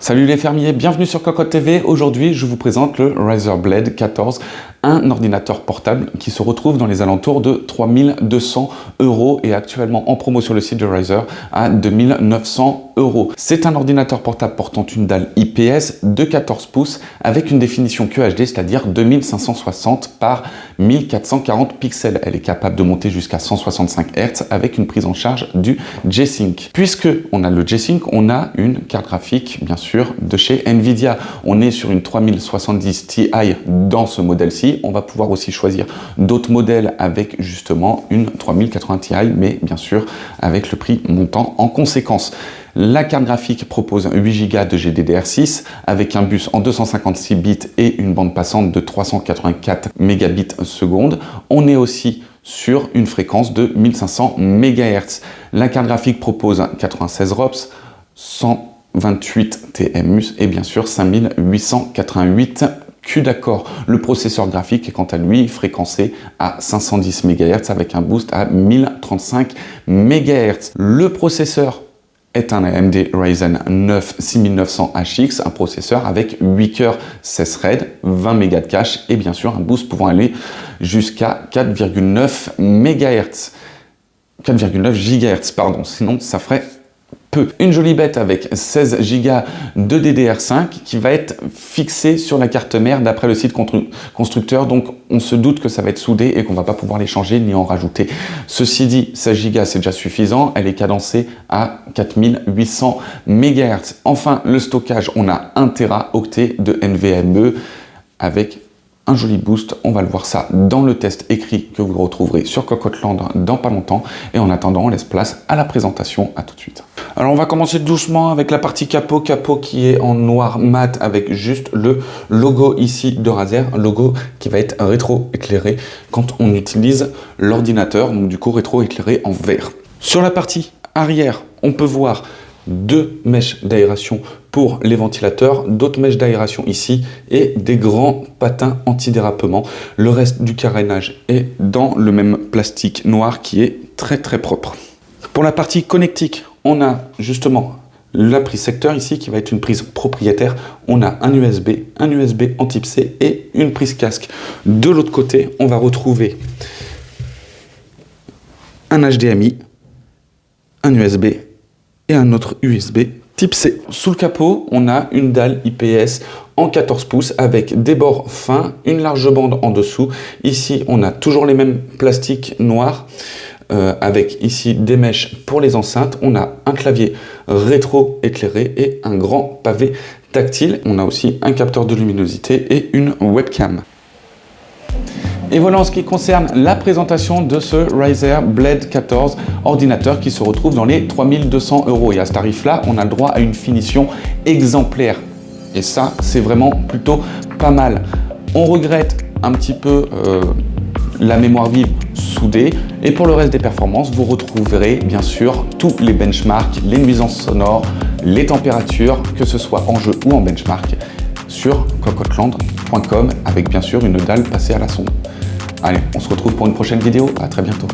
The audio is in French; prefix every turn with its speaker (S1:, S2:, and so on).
S1: Salut les fermiers, bienvenue sur Cocotte TV. Aujourd'hui, je vous présente le Razer Blade 14, un ordinateur portable qui se retrouve dans les alentours de 3200 € et actuellement en promo sur le site de Razer à 2900 €. C'est un ordinateur portable portant une dalle IPS de 14 pouces avec une définition QHD, c'est-à-dire 2560 par 1440 pixels. Elle est capable de monter jusqu'à 165 Hz avec une prise en charge du G-Sync. Puisque on a le G-Sync, on a une carte graphique, bien sûr, de chez Nvidia. On est sur une 3070 Ti dans ce modèle-ci. On va pouvoir aussi choisir d'autres modèles avec justement une 3080 Ti, mais bien sûr avec le prix montant en conséquence. La carte graphique propose 8 Go de GDDR6 avec un bus en 256 bits et une bande passante de 384 mégabits seconde. On est aussi sur une fréquence de 1500 MHz. La carte graphique propose 96 ROPS, 128 TMUS et bien sûr 5888 Q d'accord. Le processeur graphique est quant à lui fréquencé à 510 MHz avec un boost à 1035 MHz. Le processeur est un AMD Ryzen 9 6900HX, un processeur avec 8 cœurs 16 threads, 20 Mb de cache et bien sûr un boost pouvant aller jusqu'à 4,9 MHz. 4,9 GHz, pardon, sinon ça ferait peu. Une jolie bête avec 16 Go de DDR5 qui va être fixée sur la carte mère d'après le site constructeur, donc on se doute que ça va être soudé et qu'on va pas pouvoir les changer ni en rajouter. Ceci dit, 16 Go c'est déjà suffisant, elle est cadencée à 4800 MHz. Enfin, le stockage, on a 1 Teraoctet de NVMe avec un joli boost. On va le voir ça dans le test écrit que vous retrouverez sur Cocotteland dans pas longtemps. Et en attendant, on laisse place à la présentation. À tout de suite. Alors on va commencer doucement avec la partie capot qui est en noir mat avec juste le logo ici de Razer, un logo qui va être rétro-éclairé quand on utilise l'ordinateur, donc du coup rétro-éclairé en vert. Sur la partie arrière, on peut voir deux mèches d'aération pour les ventilateurs, d'autres mèches d'aération ici et des grands patins anti-dérapement. Le reste du carénage est dans le même plastique noir qui est très propre. Pour la partie connectique, on a justement la prise secteur ici qui va être une prise propriétaire. On a un USB en type C et une prise casque. De l'autre côté, on va retrouver un HDMI, un USB et un autre USB type C. Sous le capot, on a une dalle IPS en 14 pouces avec des bords fins, une large bande en dessous. Ici, on a toujours les mêmes plastiques noirs avec ici des mèches pour les enceintes. On a un clavier rétro-éclairé et un grand pavé tactile. On a aussi un capteur de luminosité et une webcam. Et voilà en ce qui concerne la présentation de ce Razer Blade 14 ordinateur qui se retrouve dans les 3200 €. Et à ce tarif-là, on a le droit à une finition exemplaire. Et ça, c'est vraiment plutôt pas mal. On regrette un petit peu la mémoire vive soudée. Et pour le reste des performances, vous retrouverez bien sûr tous les benchmarks, les nuisances sonores, les températures, que ce soit en jeu ou en benchmark, sur cocotteland.com avec bien sûr une dalle passée à la sonde. Allez, on se retrouve pour une prochaine vidéo. À très bientôt.